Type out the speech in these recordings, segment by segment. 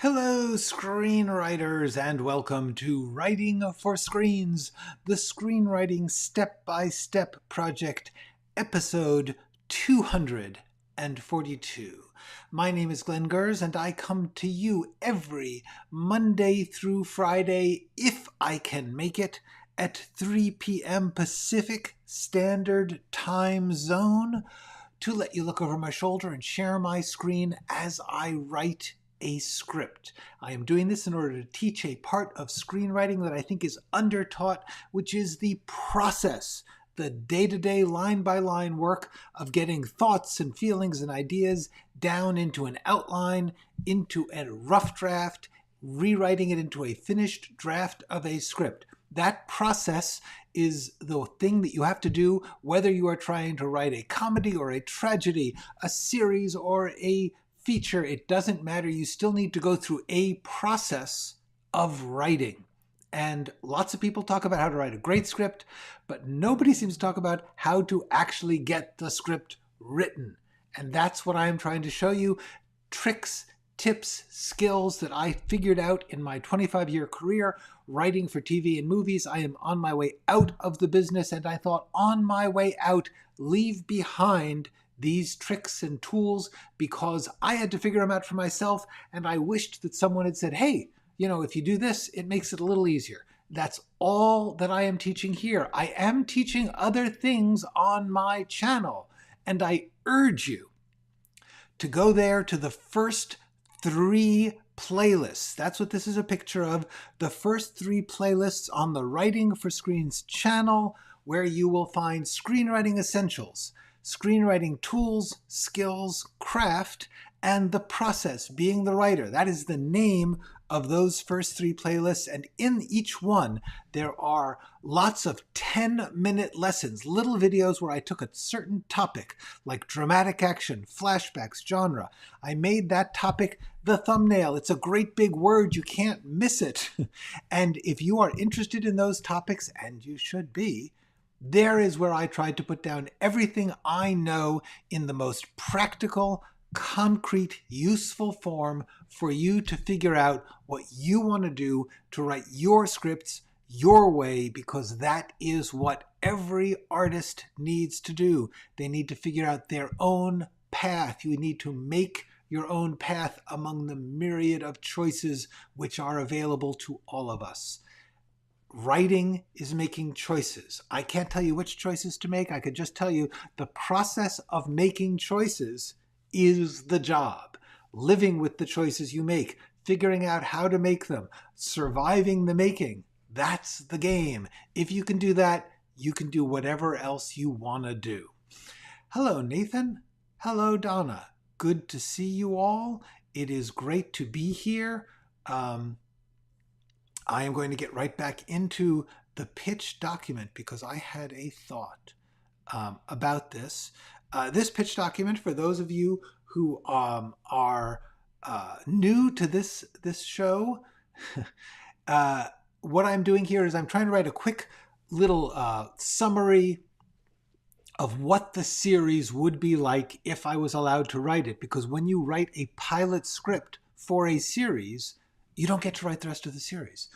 Hello, screenwriters, and welcome to Writing for Screens, the screenwriting step-by-step project, episode 242. My name is Glenn Gers, and I come to you every Monday through Friday, if I can make it, at 3 p.m. Pacific Standard Time Zone, to let you look over my shoulder and share my screen as I write a script. I am doing this in order to teach a part of screenwriting that I think is undertaught, which is the process, the day-to-day, line-by-line work of getting thoughts and feelings and ideas down into an outline, into a rough draft, rewriting it into a finished draft of a script. That process is the thing that you have to do whether you are trying to write a comedy or a tragedy, a series or a feature. It doesn't matter. You still need to go through a process of writing. And lots of people talk about how to write a great script, but nobody seems to talk about how to actually get the script written. And that's what I'm trying to show you. Tricks, tips, skills that I figured out in my 25-year career writing for TV and movies. I am on my way out of the business, and I thought on my way out, leave behind these tricks and tools because I had to figure them out for myself, and I wished that someone had said, hey, if you do this, it makes it a little easier. That's all that I am teaching here. I am teaching other things on my channel, and I urge you to go there to the first 3 playlists. That's what this is a picture of. The first 3 playlists on the Writing for Screens channel, where you will find screenwriting essentials, screenwriting tools, skills, craft, and the process, being the writer. That is the name of those first 3 playlists, and in each one there are lots of 10-minute lessons, little videos where I took a certain topic, like dramatic action, flashbacks, genre. I made that topic the thumbnail. It's a great big word. You can't miss it. And if you are interested in those topics, and you should be, there is where I tried to put down everything I know in the most practical, concrete, useful form for you to figure out what you want to do to write your scripts your way, because that is what every artist needs to do. They need to figure out their own path. You need to make your own path among the myriad of choices which are available to all of us. Writing is making choices. I can't tell you which choices to make. I could just tell you the process of making choices is the job. Living with the choices you make, figuring out how to make them, surviving the making. That's the game. If you can do that, you can do whatever else you want to do. Hello, Nathan. Hello, Donna. Good to see you all. It is great to be here. I am going to get right back into the pitch document because I had a thought about this. This pitch document, for those of you who are new to this show, what I'm doing here is I'm trying to write a quick little summary of what the series would be like if I was allowed to write it. Because when you write a pilot script for a series, you don't get to write the rest of the series.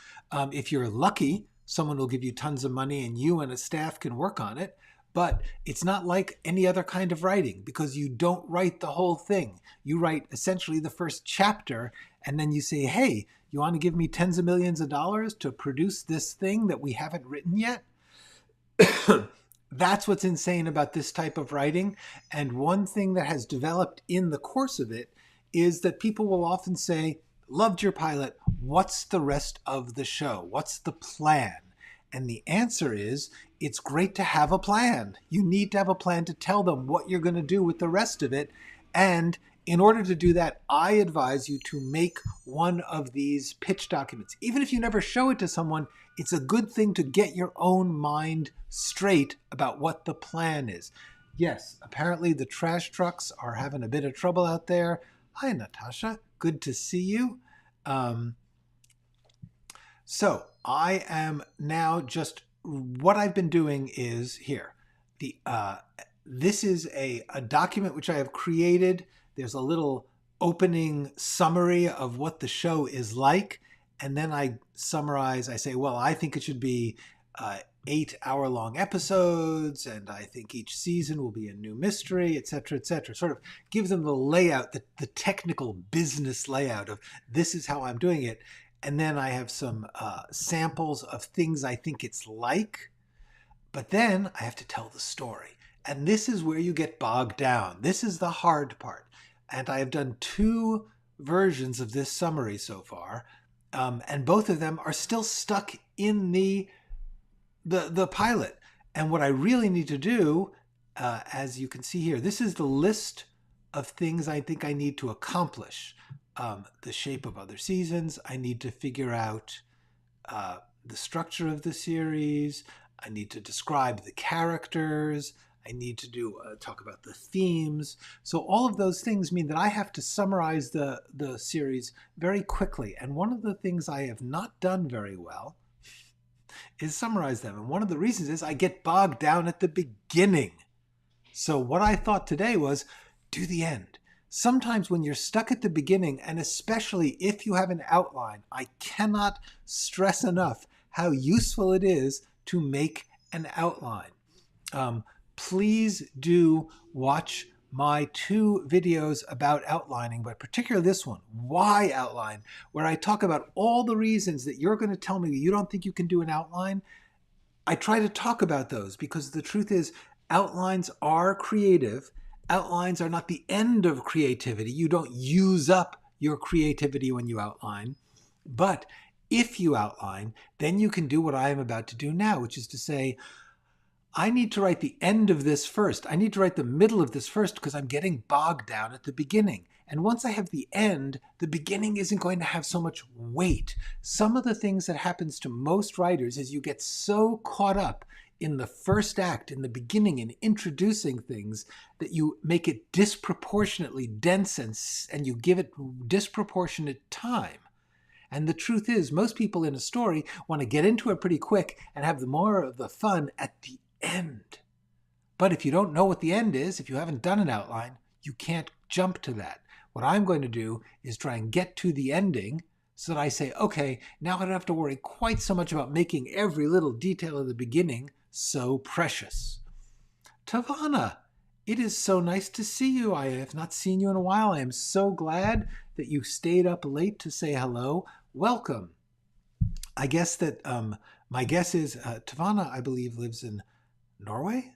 If you're lucky, someone will give you tons of money and you and a staff can work on it. But it's not like any other kind of writing, because you don't write the whole thing. You write essentially the first chapter, and then you say, hey, you want to give me tens of millions of dollars to produce this thing that we haven't written yet? That's what's insane about this type of writing. And one thing that has developed in the course of it is that people will often say, loved your pilot, what's the rest of the show? What's the plan? And the answer is, it's great to have a plan. You need to have a plan to tell them what you're going to do with the rest of it. And in order to do that, I advise you to make one of these pitch documents. Even if you never show it to someone, it's a good thing to get your own mind straight about what the plan is. Yes, apparently the trash trucks are having a bit of trouble out there. Hi, Natasha. Good to see you. So I am now just, what I've been doing is here. This is a document which I have created. There's a little opening summary of what the show is like, and then I summarize. I say, well, I think it should be 8-hour-long episodes, and I think each season will be a new mystery, etc., etc. Sort of gives them the layout, the technical business layout of this is how I'm doing it. And then I have some samples of things I think it's like. But then I have to tell the story. And this is where you get bogged down. This is the hard part. And I have done 2 versions of this summary so far. And both of them are still stuck in the pilot. And what I really need to do, as you can see here, this is the list of things I think I need to accomplish. The shape of other seasons. I need to figure out the structure of the series. I need to describe the characters. I need to talk about the themes. So all of those things mean that I have to summarize the series very quickly. And one of the things I have not done very well is summarize them. And one of the reasons is I get bogged down at the beginning. So what I thought today was do the end. Sometimes when you're stuck at the beginning, and especially if you have an outline, I cannot stress enough how useful it is to make an outline. Please do watch my 2 videos about outlining, but particularly this one, Why Outline, where I talk about all the reasons that you're going to tell me you don't think you can do an outline. I try to talk about those because the truth is outlines are creative. Outlines are not the end of creativity. You don't use up your creativity when you outline. But if you outline, then you can do what I am about to do now, which is to say, I need to write the end of this first. I need to write the middle of this first because I'm getting bogged down at the beginning. And once I have the end, the beginning isn't going to have so much weight. Some of the things that happens to most writers is you get so caught up in the first act, in the beginning, in introducing things, that you make it disproportionately dense and you give it disproportionate time. And the truth is, most people in a story want to get into it pretty quick and have more of the fun at the end. But if you don't know what the end is, if you haven't done an outline, you can't jump to that. What I'm going to do is try and get to the ending so that I say, okay, now I don't have to worry quite so much about making every little detail of the beginning so precious. Tavana, it is so nice to see you. I have not seen you in a while. I am so glad that you stayed up late to say hello. Welcome. I guess that my guess is Tavana, I believe, lives in Norway.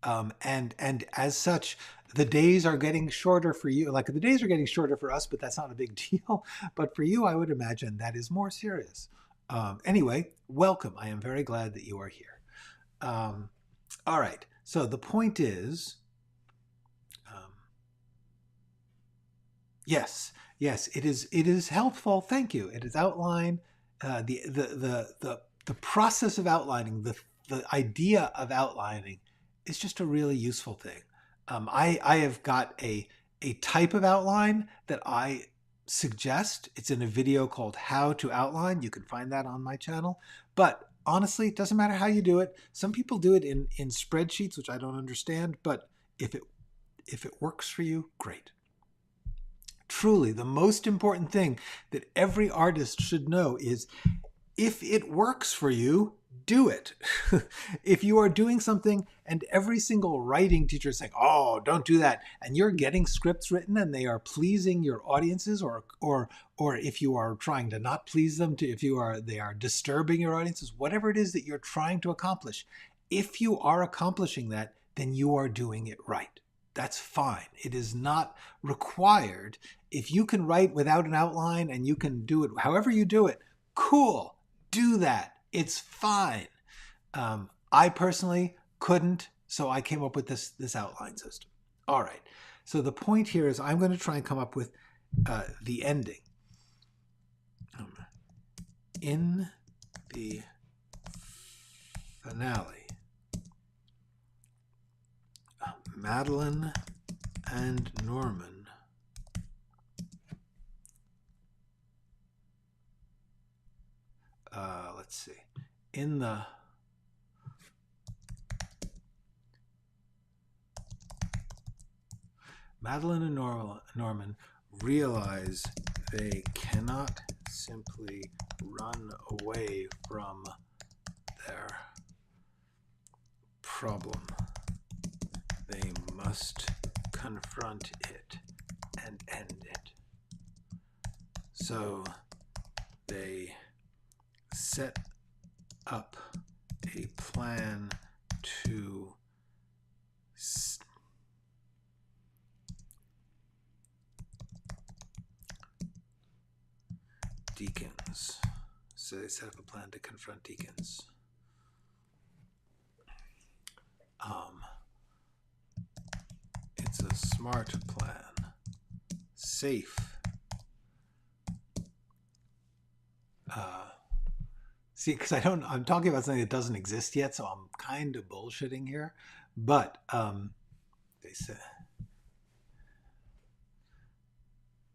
And as such, the days are getting shorter for you. Like the days are getting shorter for us, but that's not a big deal. But for you, I would imagine that is more serious. Anyway, welcome. I am very glad that you are here. All right. So the point is, yes, it is helpful. Thank you. It is outline. The process of outlining, the idea of outlining is just a really useful thing. I have got a type of outline that I suggest. It's in a video called How to Outline. You can find that on my channel. But honestly, it doesn't matter how you do it. Some people do it in spreadsheets, which I don't understand. But if it works for you, great. Truly, the most important thing that every artist should know is if it works for you, do it. If you are doing something and every single writing teacher is saying, oh, don't do that, and you're getting scripts written and they are pleasing your audiences, or if you are trying to not please them, they are disturbing your audiences, whatever it is that you're trying to accomplish, if you are accomplishing that, then you are doing it right. That's fine. It is not required. If you can write without an outline and you can do it however you do it, cool. Do that. It's fine. I personally couldn't, so I came up with this outline system. All right. So the point here is I'm going to try and come up with the ending. In the finale, Madeline and Norman let's see. In the Madeline and Norman realize they cannot simply run away from their problem. They must confront it and end it. So they set up a plan to deacons. So they set up a plan to confront deacons. It's a smart plan. Safe. See, because I'm talking about something that doesn't exist yet, so I'm kind of bullshitting here. But they said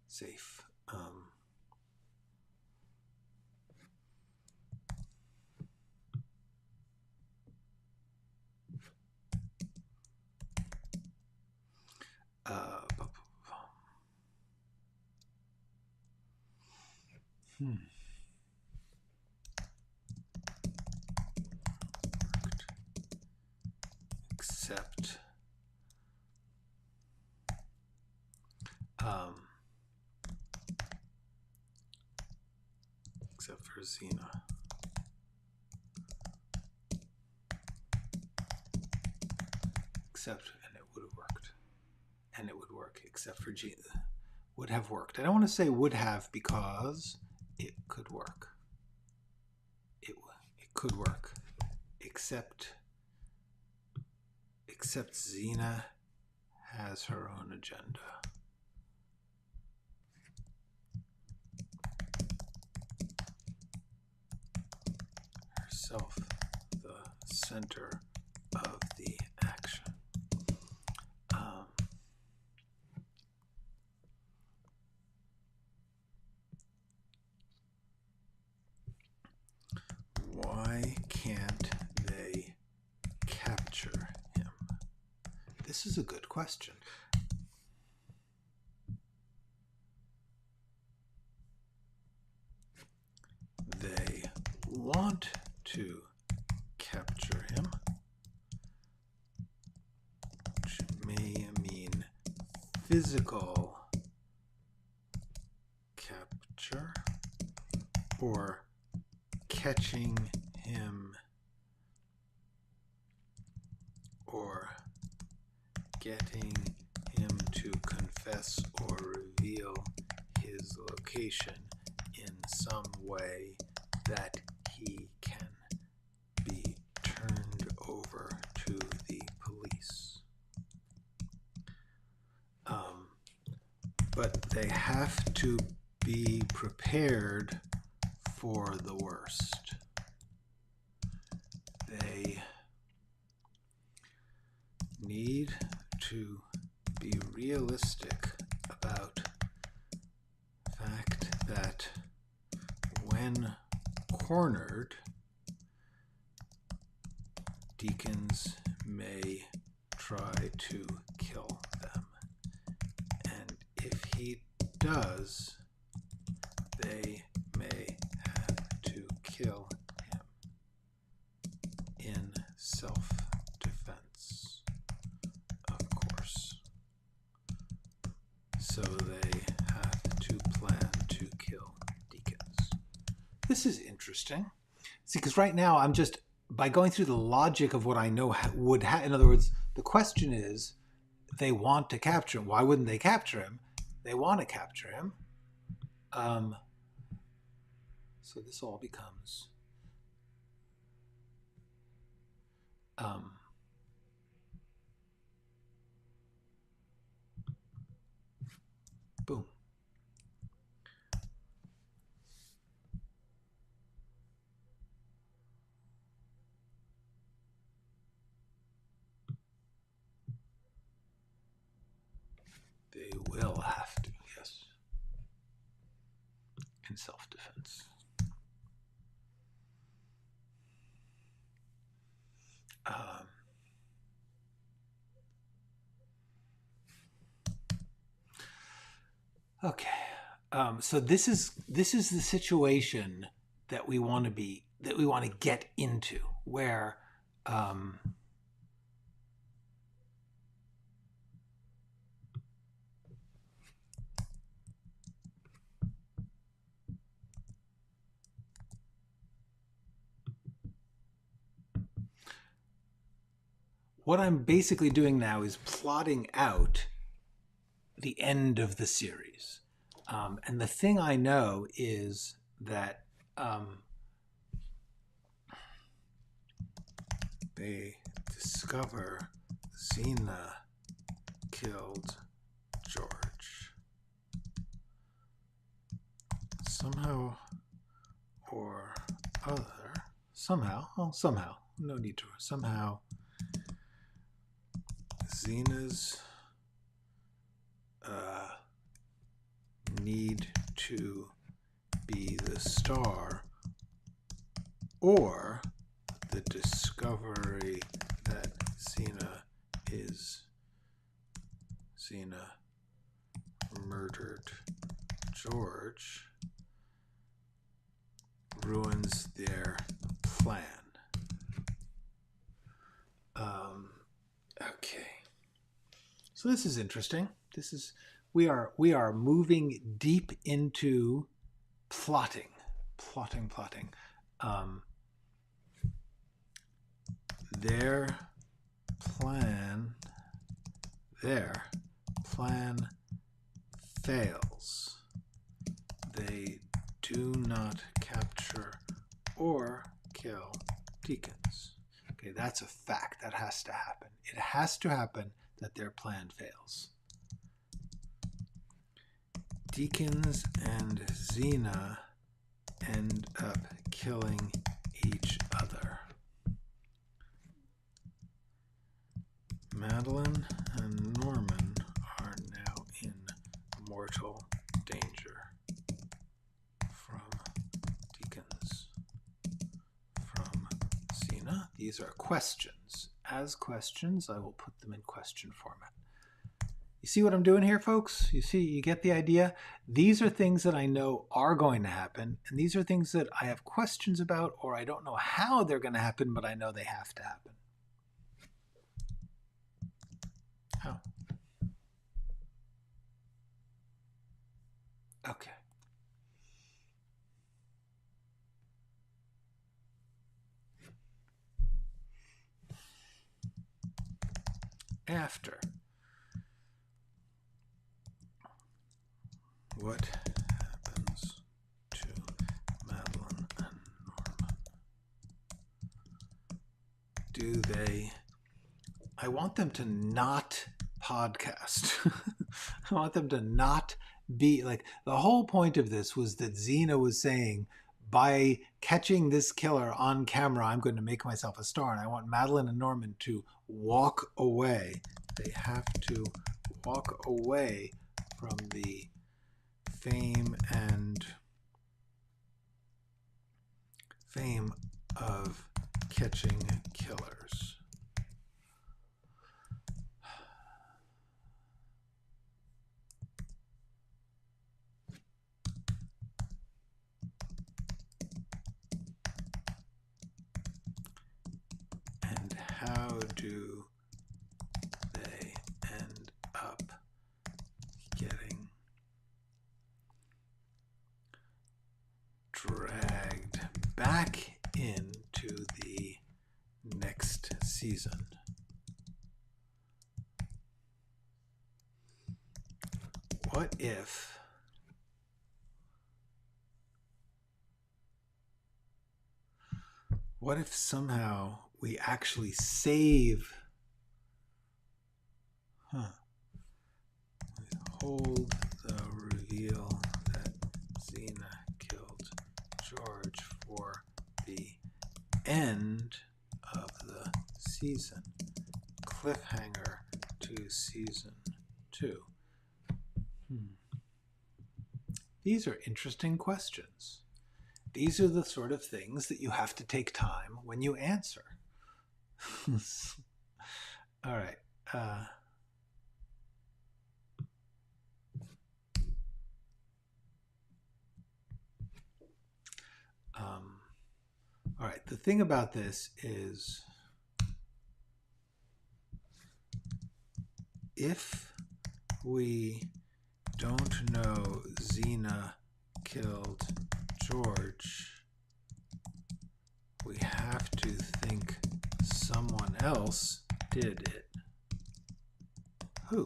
safe. Except except for Xena. Except, and it would have worked. And it would work, except for G. Would have worked. I don't want to say would have because it could work. It could work. Except Xena has her own agenda. Herself the center of the action. Why can't they capture him? This is a good question. They want to capture him, which may mean physical capture or catching him or getting him to confess or reveal his location in some way that he can be turned over to the police. But they have to be prepared for the worst. They need to be realistic about the fact that when cornered, deacons may try to kill them. And if he does, they may have to kill him in self-defense, of course. So they have to plan to kill deacons. This is interesting. See, because right now I'm just, by going through the logic of what I know would happen, in other words, the question is, they want to capture him. Why wouldn't they capture him? They want to capture him. So this all becomes boom. They will have to, yes, in self-defense. Okay. So this is the situation that we want to get into, where what I'm basically doing now is plotting out the end of the series. And the thing I know is that they discover Xena killed George. Somehow or other. Somehow. No need to. Somehow Xena's need to be the star, or the discovery that Xena murdered George ruins their plan. Okay. So this is interesting. We are moving deep into plotting. Their plan fails. They do not capture or kill Deacons. Okay, that's a fact. That has to happen. It has to happen that their plan fails. Deacons and Xena end up killing each other. Madeline and Norman are now in mortal danger from Deacons. From Xena. These are questions. As questions, I will put them in question format. You see what I'm doing here, folks? You get the idea? These are things that I know are going to happen, and these are things that I have questions about, or I don't know how they're going to happen, but I know they have to happen. How? Okay. After. What happens to Madeline and Norman? Do they... I want them to not podcast. I want them to not be like, the whole point of this was that Xena was saying, by catching this killer on camera, I'm going to make myself a star. And I want Madeline and Norman to walk away. They have to walk away from the fame of catching killers. And how do they end up getting dragged back into the next season? What if somehow we actually save... Hold the reveal that Xena killed George for the end of the season. Cliffhanger to season 2. These are interesting questions. These are the sort of things that you have to take time when you answer. All right. right, the thing about this is if we don't know Xena killed George, we have to think someone else did it. Who?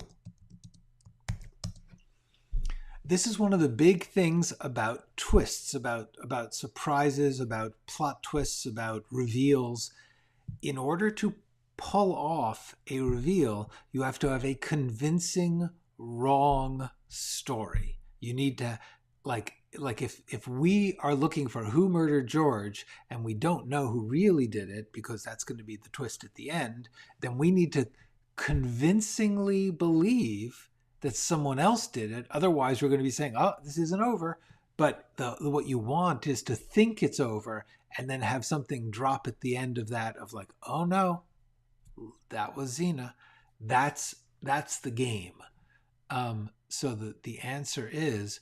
This is one of the big things about twists, about surprises, about plot twists, about reveals. In order to pull off a reveal, you have to have a convincing wrong story. You need to, like if we are looking for who murdered George and we don't know who really did it, because that's going to be the twist at the end, then we need to convincingly believe that someone else did it. Otherwise, we're going to be saying, oh, this isn't over. But what you want is to think it's over and then have something drop at the end of that of like, oh no, that was Xena. That's the game. So the answer is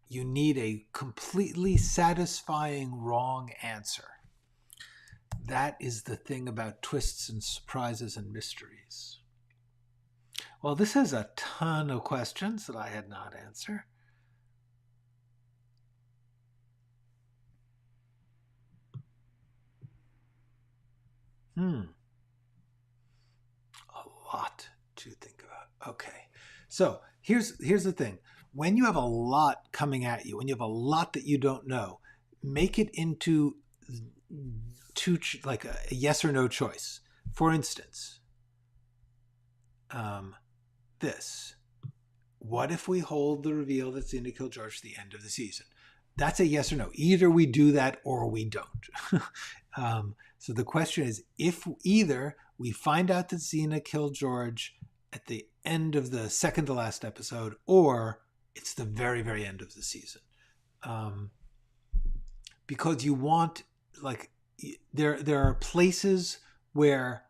you need a completely satisfying wrong answer. That is the thing about twists and surprises and mysteries. Well, this has a ton of questions that I had not answered. A lot to think about. Okay. So here's the thing. When you have a lot coming at you, when you have a lot that you don't know, make it into like a yes or no choice. For instance, this. What if we hold the reveal that Xena killed George to the end of the season? That's a yes or no. Either we do that or we don't. So the question is, if either we find out that Xena killed George at the end of the second to last episode, or it's the very, very end of the season. Because you want, like, there are places where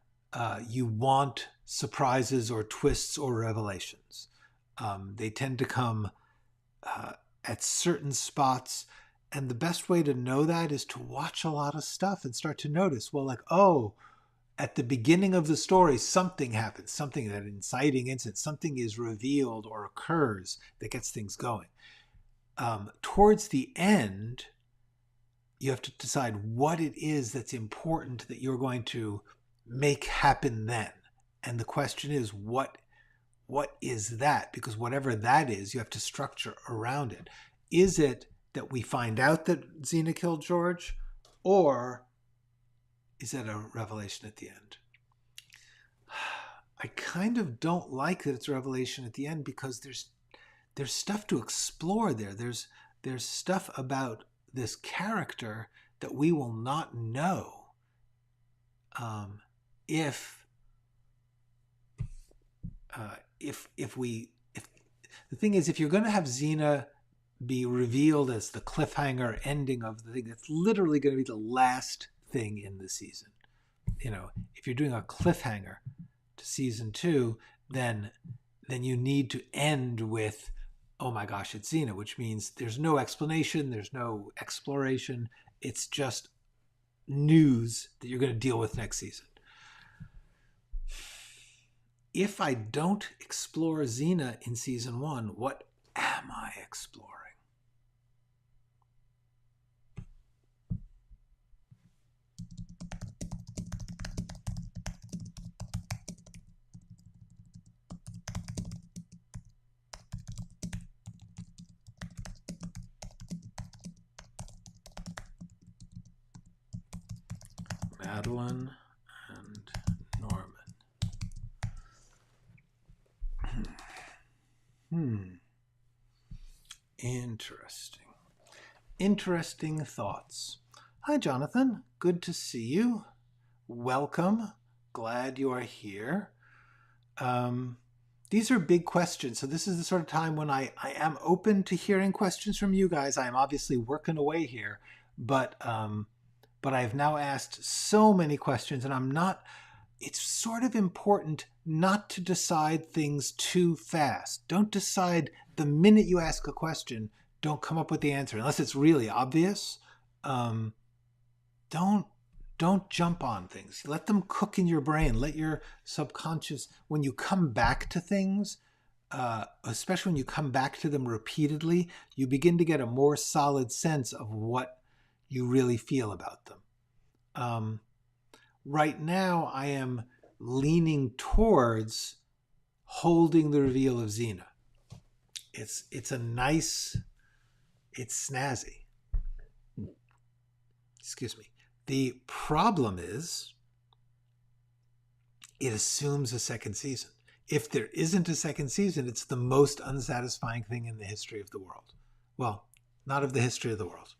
you want surprises or twists or revelations. They tend to come at certain spots. And the best way to know that is to watch a lot of stuff and start to notice, well, like, oh, at the beginning of the story, something happens, something, that inciting incident, something is revealed or occurs that gets things going. Towards the end, you have to decide what it is that's important that you're going to make happen then. And the question is, what is that? Because whatever that is, you have to structure around it. Is it that we find out that Xena killed George, or is that a revelation at the end? I kind of don't like that it's a revelation at the end, because there's stuff to explore there. There's stuff about this character that we will not know if the thing is, if you're going to have Xena be revealed as the cliffhanger ending of the thing, that's literally going to be the last thing in the season. You know, if you're doing a cliffhanger to season 2, then you need to end with, oh my gosh, it's Xena, which means there's no explanation, there's no exploration. It's just news that you're going to deal with next season. If I don't explore Xena in season 1, what am I exploring? Madeline and Norman. Interesting thoughts. Hi, Jonathan. Good to see you. Welcome. Glad you are here. These are big questions. So this is the sort of time when I am open to hearing questions from you guys. I am obviously working away here, but I have now asked so many questions, and it's sort of important not to decide things too fast. Don't decide the minute you ask a question. Don't come up with the answer unless it's really obvious. Don't don't jump on things. Let them cook in your brain. Let your subconscious, when you come back to things, especially when you come back to them repeatedly, you begin to get a more solid sense of what you really feel about them. Right now, I am leaning towards holding the reveal of Xena. It's a nice, it's snazzy. Excuse me. The problem is it assumes a second season. If there isn't a second season, it's the most unsatisfying thing in the history of the world. Well, not of the history of the world.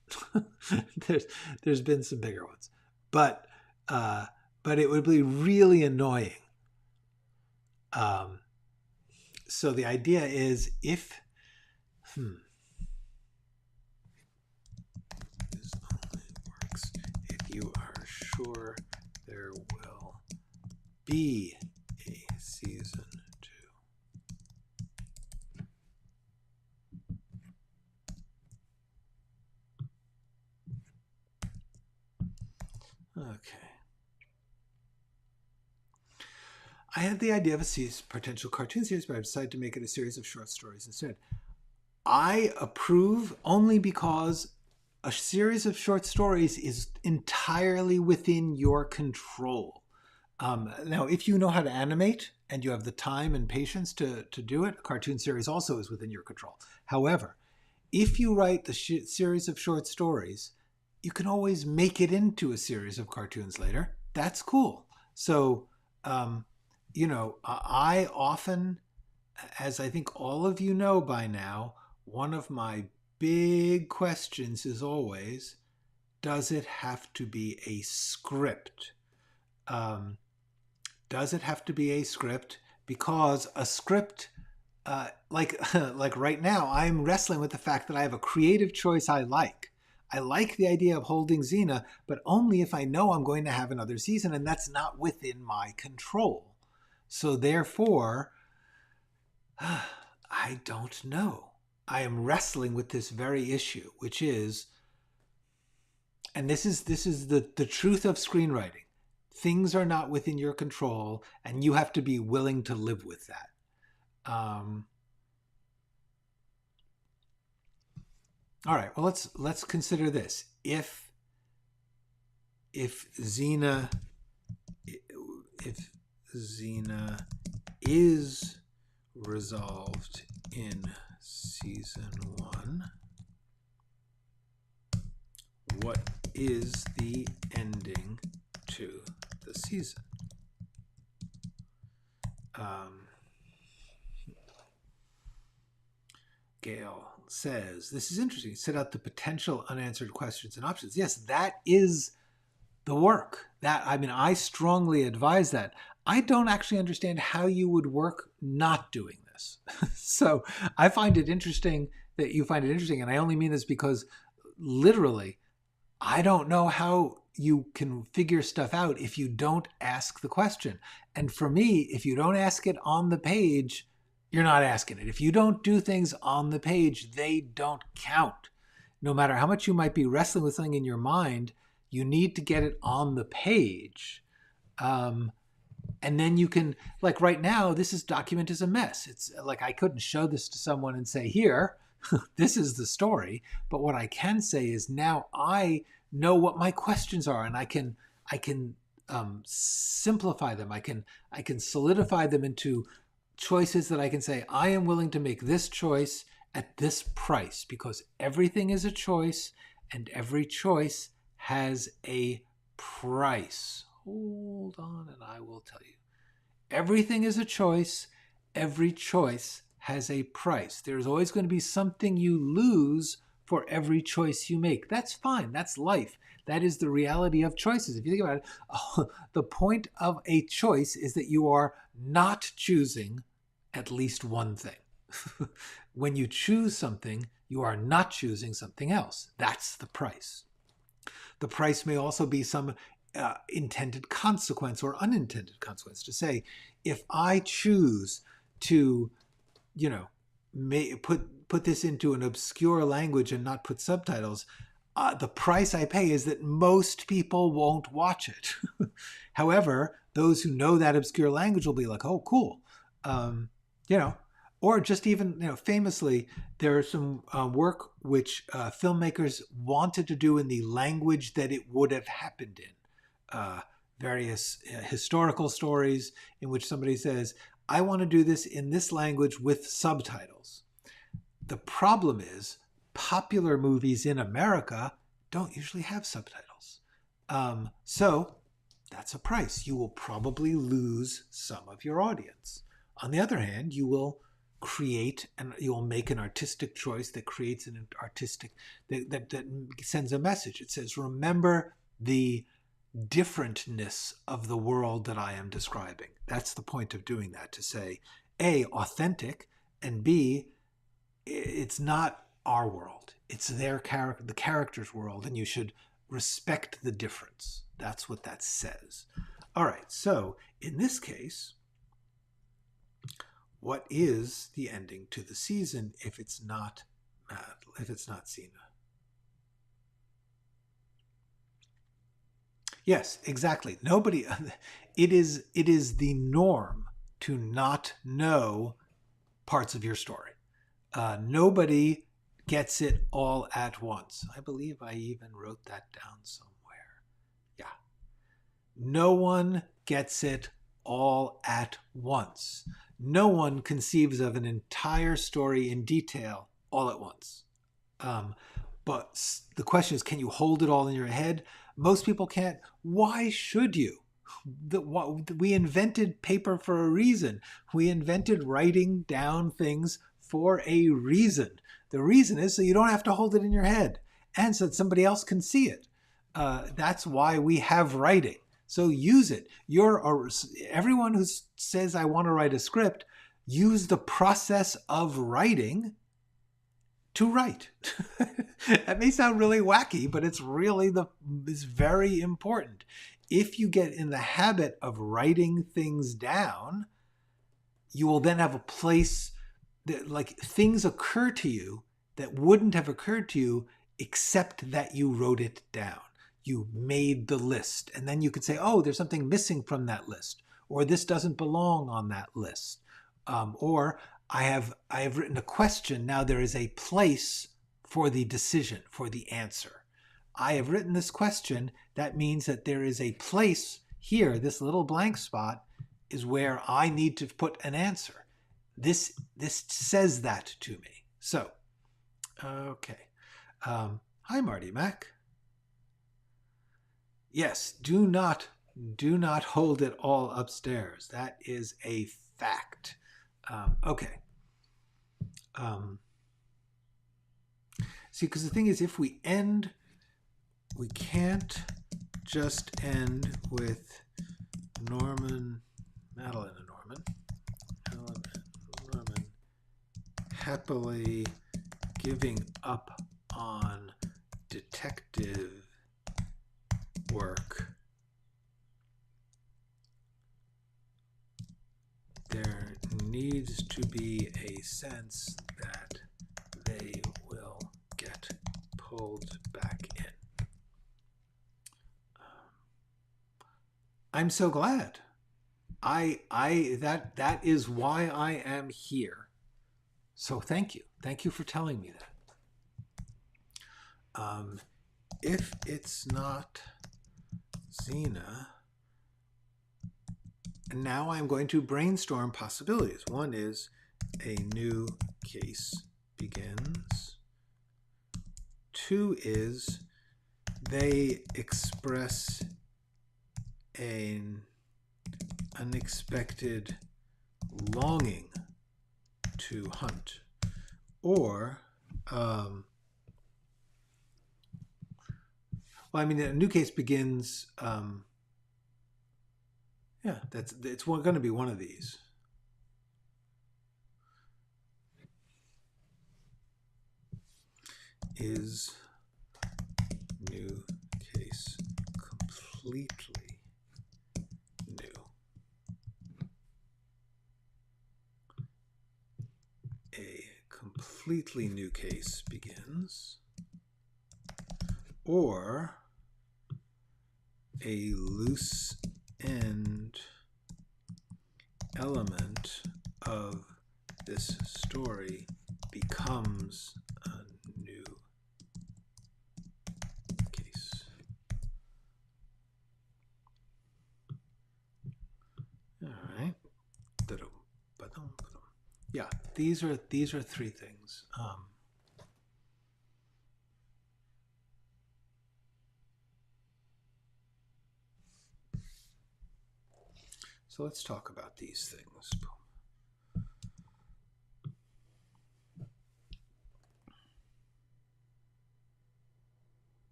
there's been some bigger ones, but it would be really annoying. So the idea is if this only works if you are sure there will be a season 2. Okay. I had the idea of a potential cartoon series, but I decided to make it a series of short stories instead. I approve only because a series of short stories is entirely within your control. Now, if you know how to animate and you have the time and patience to do it, a cartoon series also is within your control. However, if you write the series of short stories, you can always make it into a series of cartoons later. That's cool. So, I often, as I think all of you know by now, one of my big questions is always, does it have to be a script? Does it have to be a script? Because a script, like right now, I'm wrestling with the fact that I have a creative choice I like. I like the idea of holding Xena, but only if I know I'm going to have another season, and that's not within my control. So therefore, I don't know. I am wrestling with this very issue, which is, and this is the truth of screenwriting. Things are not within your control, and you have to be willing to live with that. All right. Well, let's consider this. If Xena is resolved in season 1, what is the ending to the season? Gail says, this is interesting. Set out the potential unanswered questions and options. Yes, that is the work. I strongly advise that. I don't actually understand how you would work not doing this. So I find it interesting that you find it interesting. And I only mean this because literally, I don't know how you can figure stuff out if you don't ask the question. And for me, if you don't ask it on the page, you're not asking it. If you don't do things on the page, they don't count. No matter how much you might be wrestling with something in your mind, you need to get it on the page. And then you can, like right now, this document is a mess. It's like I couldn't show this to someone and say, here, this is the story. But what I can say is now I know what my questions are, and I can simplify them. I can solidify them into choices that I can say, I am willing to make this choice at this price, because everything is a choice and every choice has a price. Hold on and I will tell you. Everything is a choice. Every choice has a price. There's always going to be something you lose for every choice you make. That's fine. That's life. That is the reality of choices. If you think about it, the point of a choice is that you are not choosing at least one thing. When you choose something, you are not choosing something else. That's the price. The price may also be some intended consequence or unintended consequence. To say, if I choose to, put this into an obscure language and not put subtitles, the price I pay is that most people won't watch it. However, those who know that obscure language will be like, oh, cool. You know, or just even, famously, there are some work which filmmakers wanted to do in the language that it would have happened in. Various historical stories in which somebody says, I want to do this in this language with subtitles. The problem is popular movies in America don't usually have subtitles. So that's a price. You will probably lose some of your audience. On the other hand, you will create and you will make an artistic choice that creates an artistic, that sends a message. It says, remember the differentness of the world that I am describing. That's the point of doing that, to say, A, authentic, and B, it's not our world. It's their character, the character's world, and you should respect the difference. That's what that says. All right, so in this case, what is the ending to the season if it's not Sina? Yes, exactly. Nobody. It is the norm to not know parts of your story. Nobody gets it all at once. I believe I even wrote that down somewhere. Yeah. No one gets it all at once. No one conceives of an entire story in detail all at once. But the question is, can you hold it all in your head? Most people can't. Why should you? We invented paper for a reason. We invented writing down things for a reason. The reason is so you don't have to hold it in your head and so that somebody else can see it. That's why we have writing. So use it. Everyone who says, I want to write a script, use the process of writing to write. That may sound really wacky, but it's really it's very important. If you get in the habit of writing things down, you will then have a place that, like, things occur to you that wouldn't have occurred to you except that you wrote it down. You made the list, and then you could say, oh, there's something missing from that list, or this doesn't belong on that list, or I have written a question. Now there is a place for the decision, for the answer. I have written this question. That means that there is a place here. This little blank spot is where I need to put an answer. This says that to me. So, okay. Hi, Marty Mac. Yes, do not hold it all upstairs. That is a fact. Okay. See, because the thing is, if we can't just end with Madeline and Norman happily giving up on detective work. There needs to be a sense that they will get pulled back in. I'm so glad. That is why I am here. So thank you. Thank you for telling me that. If it's not Xena, and now I'm going to brainstorm possibilities. One is a new case begins. Two is they express an unexpected longing to hunt. Or, well, I mean, a new case begins, yeah, it's going to be one of these. Is new case completely new? A completely new case begins. or a loose end element of this story becomes a new case. All right. Yeah, these are three things. So let's talk about these things.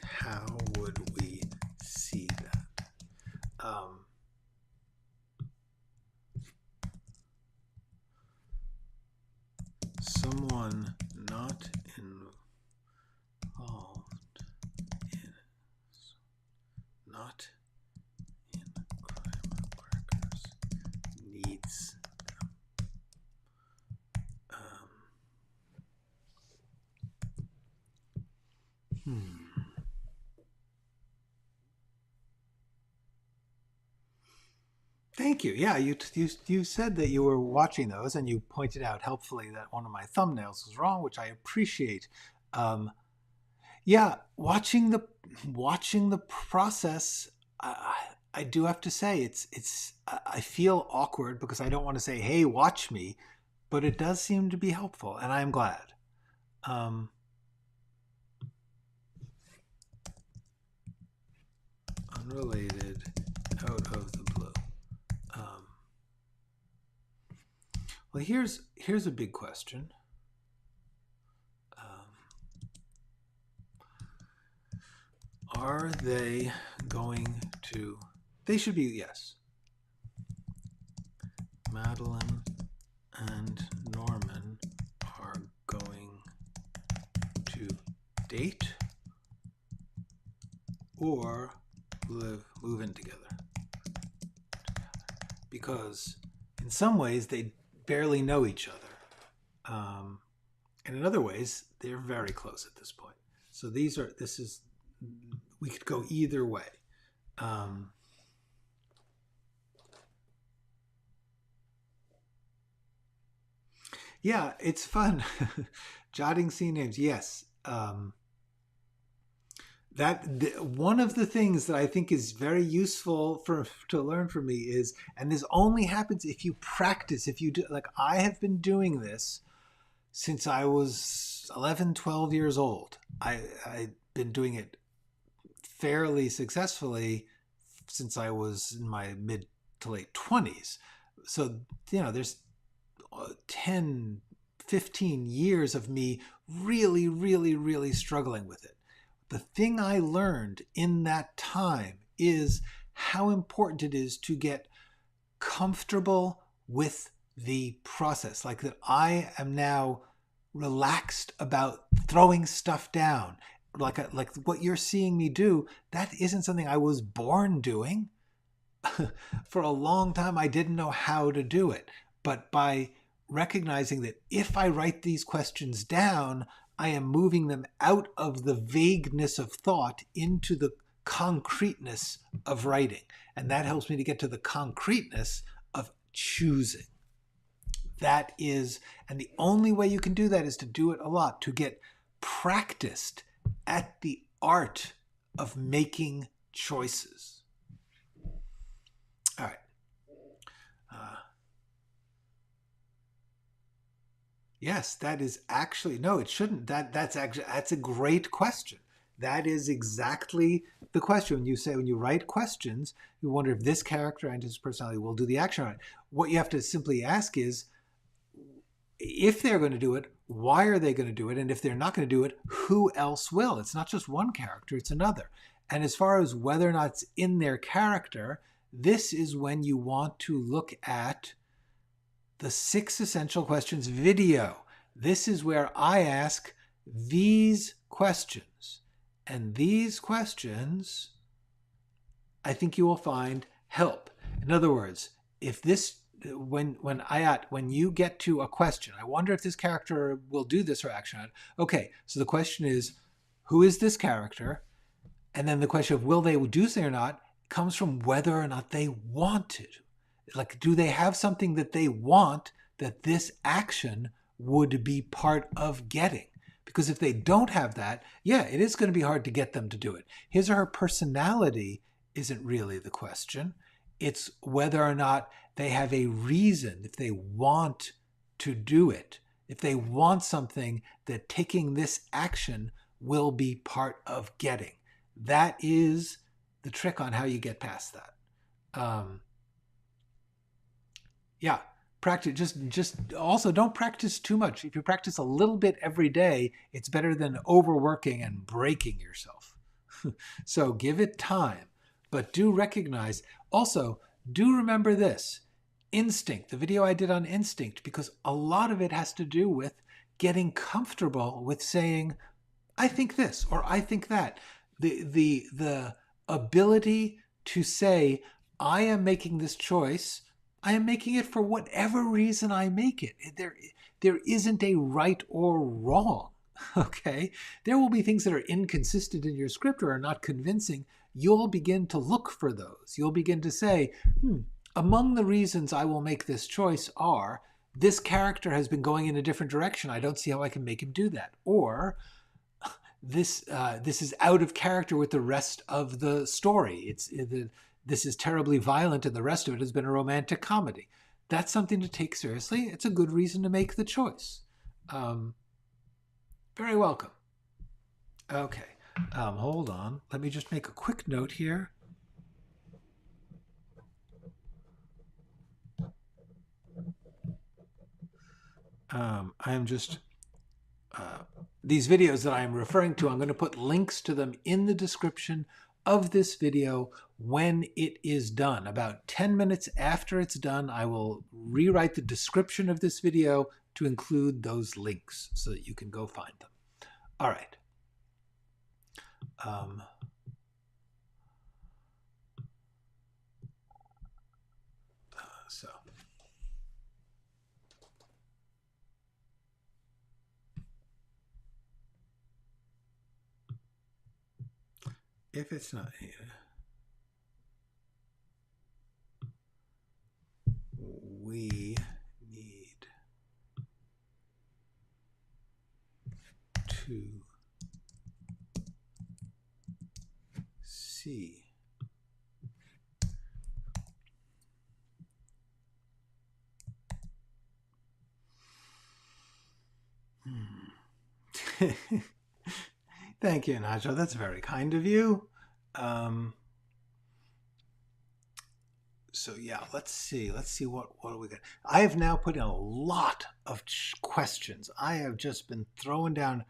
How would we see that? Someone not involved in crime crackers needs them. Thank you. Yeah, you said that you were watching those, and you pointed out helpfully that one of my thumbnails was wrong, which I appreciate. Yeah, watching the process, I do have to say I feel awkward because I don't want to say, "Hey, watch me," but it does seem to be helpful, and I'm glad. Unrelated, out of the blue. Well, here's a big question. Are they going to? They should be, yes. Madeline and Norman are going to date or move in together. Because in some ways they barely know each other. And in other ways, they're very close at this point. So we could go either way. Yeah, it's fun. Jotting scene names, yes. One of the things that I think is very useful to learn from me is, and this only happens if you practice, if you do, like I have been doing this since I was 11, 12 years old. I've been doing it fairly successfully since I was in my mid to late 20s. So, there's 10, 15 years of me really, really, really struggling with it. The thing I learned in that time is how important it is to get comfortable with the process. Like that I am now relaxed about throwing stuff down. Like what you're seeing me do, that isn't something I was born doing. For a long time, I didn't know how to do it. But by recognizing that if I write these questions down, I am moving them out of the vagueness of thought into the concreteness of writing. And that helps me to get to the concreteness of choosing. That is, and the only way you can do that is to do it a lot, to get practiced at the art of making choices. All right. Yes, that is actually, no, it shouldn't. That's a great question. That is exactly the question. When you write questions, you wonder if this character and his personality will do the action on it. What you have to simply ask is, if they're going to do it, why are they going to do it? And if they're not going to do it, who else will? It's not just one character, it's another. And as far as whether or not it's in their character, this is when you want to look at the 6 Essential Questions video. This is where I ask these questions. And these questions, I think you will find help. In other words, if this when you get to a question, I wonder if this character will do this or action on it. Okay, so the question is, who is this character? And then the question of will they do something or not comes from whether or not they want to. Like, do they have something that they want that this action would be part of getting? Because if they don't have that, yeah, it is going to be hard to get them to do it. His or her personality isn't really the question. It's whether or not they have a reason, if they want to do it, if they want something that taking this action will be part of getting. That is the trick on how you get past that. Yeah, practice. Just also don't practice too much. If you practice a little bit every day, it's better than overworking and breaking yourself. So give it time, but do recognize. Also, do remember this. Instinct, the video I did on instinct, because a lot of it has to do with getting comfortable with saying, I think this or I think that. The ability to say, I am making this choice. I am making it for whatever reason I make it. There isn't a right or wrong. Okay? There will be things that are inconsistent in your script or are not convincing. You'll begin to look for those. You'll begin to say, among the reasons I will make this choice are, this character has been going in a different direction. I don't see how I can make him do that. Or, this is out of character with the rest of the story. This is terribly violent and the rest of it has been a romantic comedy. That's something to take seriously. It's a good reason to make the choice. Very welcome. Okay, hold on. Let me just make a quick note here. I am just... these videos that I am referring to, I'm going to put links to them in the description of this video when it is done. About 10 minutes after it's done, I will rewrite the description of this video to include those links so that you can go find them. All right. So. If it's not here, we need to see Thank you, Nacho. That's very kind of you. So yeah, let's see what do we got. I have now put in a lot of questions. I have just been throwing down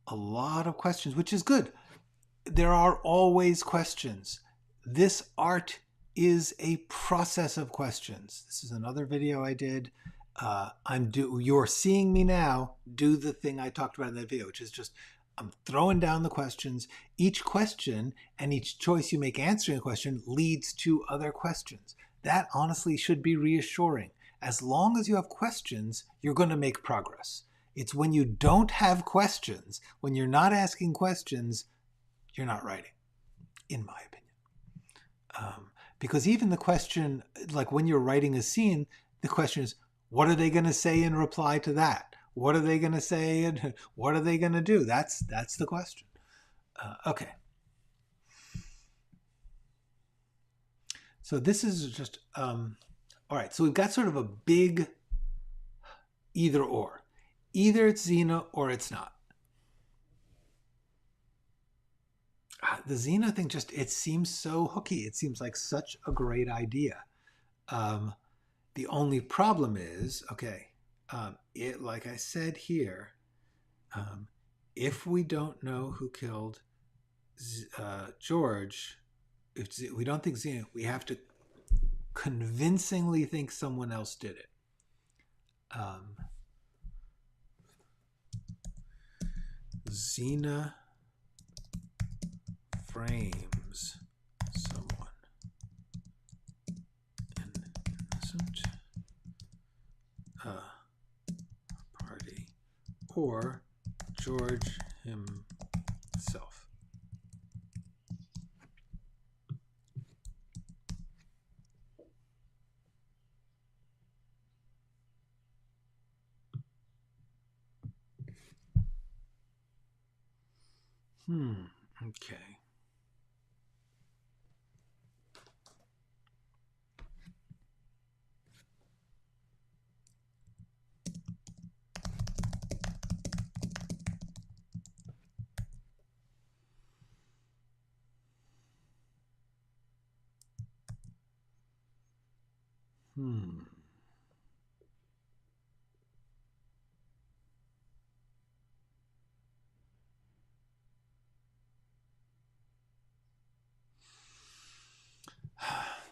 a lot of questions, which is good. There are always questions. This art is a process of questions. This is another video I did. You're seeing me now do the thing I talked about in that video, which is just I'm throwing down the questions. Each question and each choice you make answering a question leads to other questions. That honestly should be reassuring. As long as you have questions, you're going to make progress. It's when you don't have questions, when you're not asking questions, you're not writing, in my opinion. Because even the question, like when you're writing a scene, the question is, what are they going to say in reply to that? What are they going to say and what are they going to do? That's the question. Okay. So this is just, all right, so we've got sort of a big either or. Either it's Xena or it's not. The Xena thing just, it seems so hooky. It seems like such a great idea. The only problem is, okay, like I said here, if we don't know who killed George, if we don't think Xena, we have to convincingly think someone else did it. Xena frames someone innocent or George himself. Okay.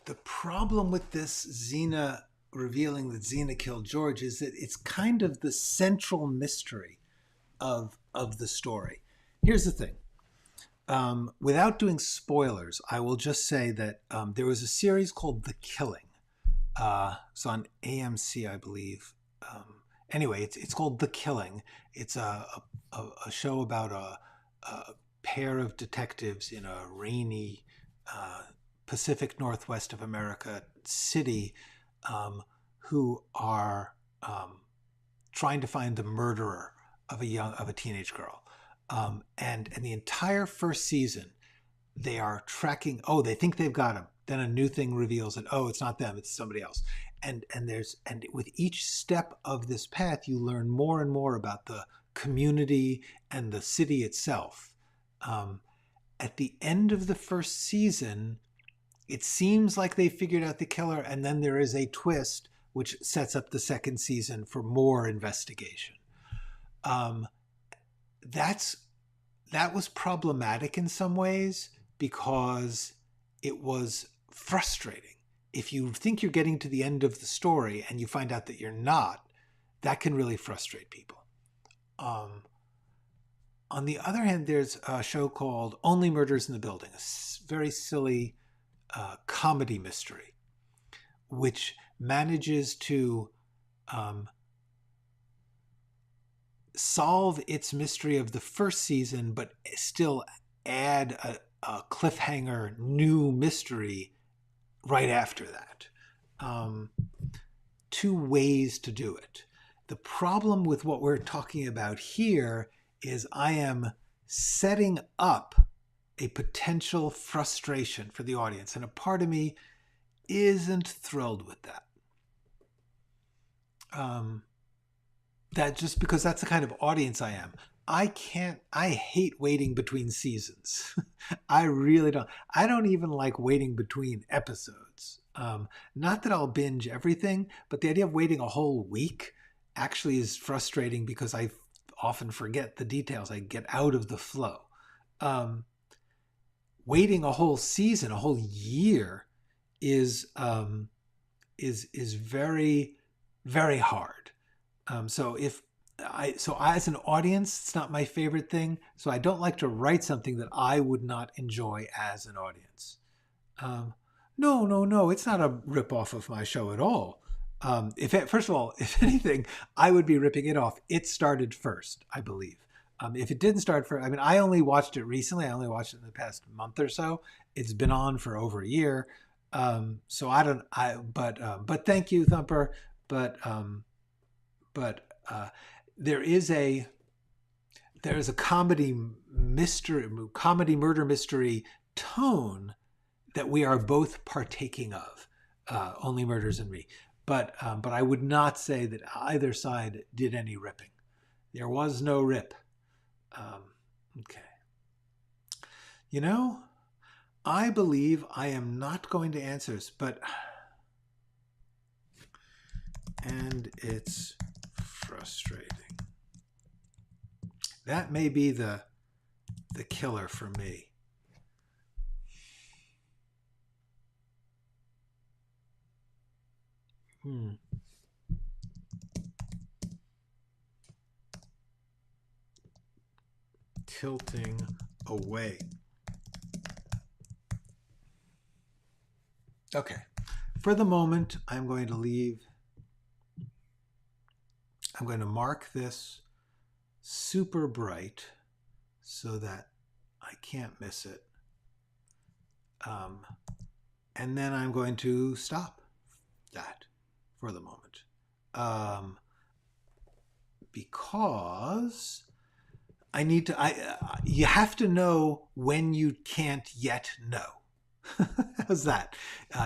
The problem with this Xena revealing that Xena killed George is that it's kind of the central mystery of the story. Here's the thing. Without doing spoilers, I will just say that there was a series called The Killing. It's on AMC, I believe. Anyway, it's called The Killing. It's a show about a pair of detectives in a rainy Pacific Northwest of America city who are trying to find the murderer of a teenage girl. And the entire first season, they are tracking. Oh, they think they've got him. Then a new thing reveals that, oh, it's not them, it's somebody else. And with each step of this path, you learn more and more about the community and the city itself. At the end of the first season, it seems like they figured out the killer, and then there is a twist which sets up the second season for more investigation. That was problematic in some ways because it was frustrating. If you think you're getting to the end of the story and you find out that you're not, that can really frustrate people. On the other hand, there's a show called Only Murders in the Building, a very silly comedy mystery, which manages to solve its mystery of the first season, but still add a cliffhanger new mystery right after that. Two ways to do it. The problem with what we're talking about here is I am setting up a potential frustration for the audience, and a part of me isn't thrilled with that. That just because that's the kind of audience I am. I hate waiting between seasons. I really don't. I don't even like waiting between episodes. Not that I'll binge everything, but the idea of waiting a whole week actually is frustrating because I often forget the details. I get out of the flow. Waiting a whole season, a whole year is very, very hard. So as an audience, it's not my favorite thing. So I don't like to write something that I would not enjoy as an audience. No, it's not a ripoff of my show at all. First of all, if anything, I would be ripping it off. It started first, I believe. If it didn't start first, I mean, I only watched it recently. I only watched it in the past month or so. It's been on for over a year. So but thank you, Thumper. But there is a comedy murder mystery tone that we are both partaking of. Only Murders in Me. But I would not say that either side did any ripping. There was no rip. Okay. I believe I am not going to answer this, and it's frustrating. That may be the killer for me. Tilting away. Okay. For the moment, I'm going to mark this super bright so that I can't miss it. And then I'm going to stop that for the moment. Because I need to, you have to know when you can't yet know. How's that?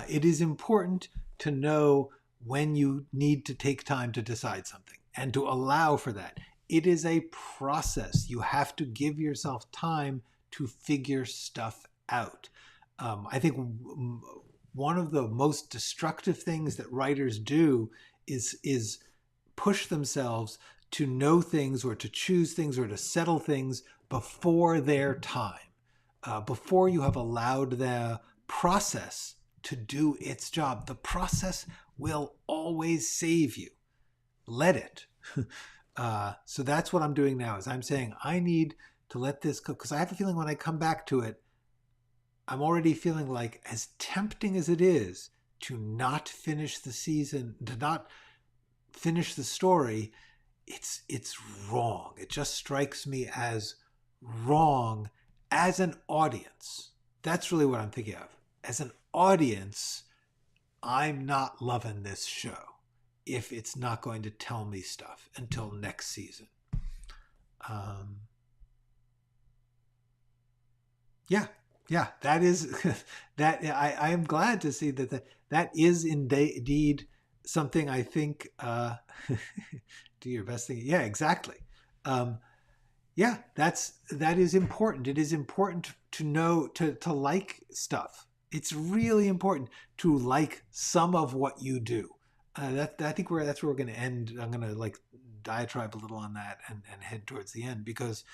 It is important to know when you need to take time to decide something and to allow for that. It is a process. You have to give yourself time to figure stuff out. I think one of the most destructive things that writers do is push themselves to know things or to choose things or to settle things before their time, before you have allowed the process to do its job. The process will always save you. Let it. So that's what I'm doing now, is I'm saying I need to let this go, because I have a feeling when I come back to it, I'm already feeling like, as tempting as it is to not finish the season, to not finish the story, it's wrong. It just strikes me as wrong as an audience. That's really what I'm thinking of. As an audience, I'm not loving this show if it's not going to tell me stuff until next season. Yeah, that is that. I am glad to see that is indeed something I think. Do your best thing. Yeah, exactly. Yeah, that is important. It is important to know to like stuff. It's really important to like some of what you do. I think that's where we're going to end. I'm going to diatribe a little on that and head towards the end, because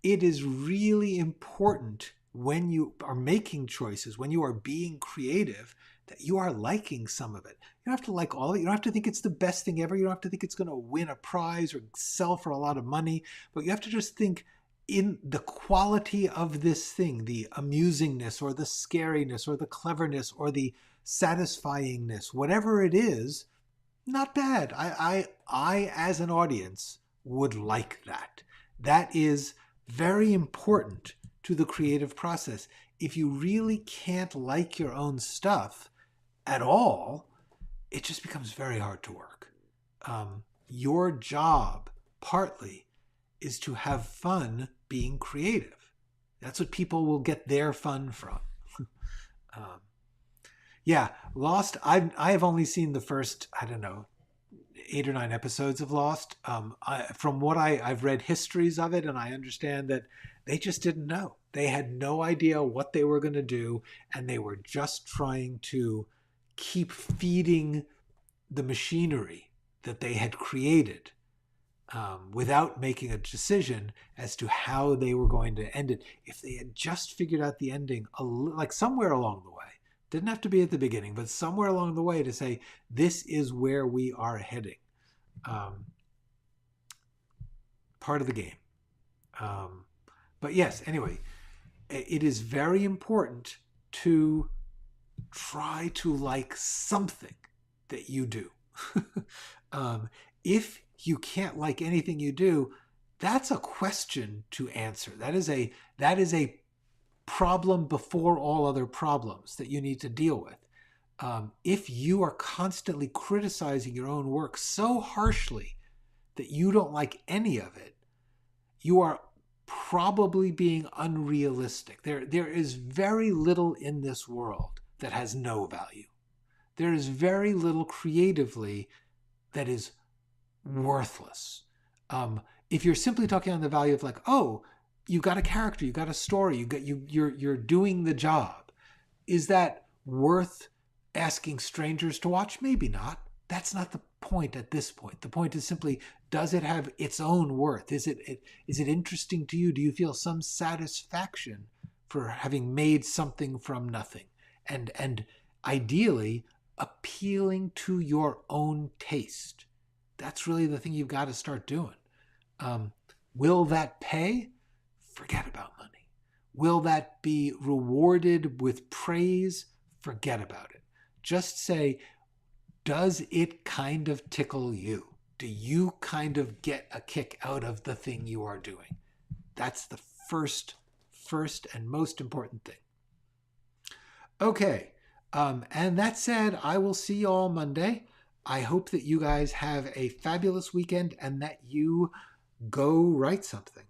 it is really important when you are making choices, when you are being creative, that you are liking some of it. You don't have to like all of it. You don't have to think it's the best thing ever. You don't have to think it's going to win a prize or sell for a lot of money. But you have to just think in the quality of this thing, the amusingness or the scariness or the cleverness or the satisfyingness, whatever it is, not bad. I as an audience would like that. That is very important to the creative process. If you really can't like your own stuff at all, it just becomes very hard to work. Your job, partly, is to have fun being creative. That's what people will get their fun from. Yeah, Lost, I have only seen the first, 8 or 9 episodes of Lost. From what I've read histories of it, and I understand that they just didn't know. They had no idea what they were going to do, and they were just trying to keep feeding the machinery that they had created without making a decision as to how they were going to end it. If they had just figured out the ending, like somewhere along the way, didn't have to be at the beginning, but somewhere along the way, to say, this is where we are heading. Part of the game. But yes, anyway, it is very important to try to like something that you do. If you can't like anything you do, that's a question to answer. That is a problem before all other problems that you need to deal with. If you are constantly criticizing your own work so harshly that you don't like any of it, you are probably being unrealistic. There is very little in this world that has no value. There is very little creatively that is worthless. If you're simply talking on the value of you got a character, you got a story, you're doing the job, is that worth asking strangers to watch? Maybe not. That's not the point at this point. The point is simply, does it have its own worth? Is it interesting to you? Do you feel some satisfaction for having made something from nothing? And ideally, appealing to your own taste. That's really the thing you've got to start doing. Will that pay? Forget about money. Will that be rewarded with praise? Forget about it. Just say, does it kind of tickle you? Do you kind of get a kick out of the thing you are doing? That's the first and most important thing. Okay, and that said, I will see you all Monday. I hope that you guys have a fabulous weekend and that you go write something.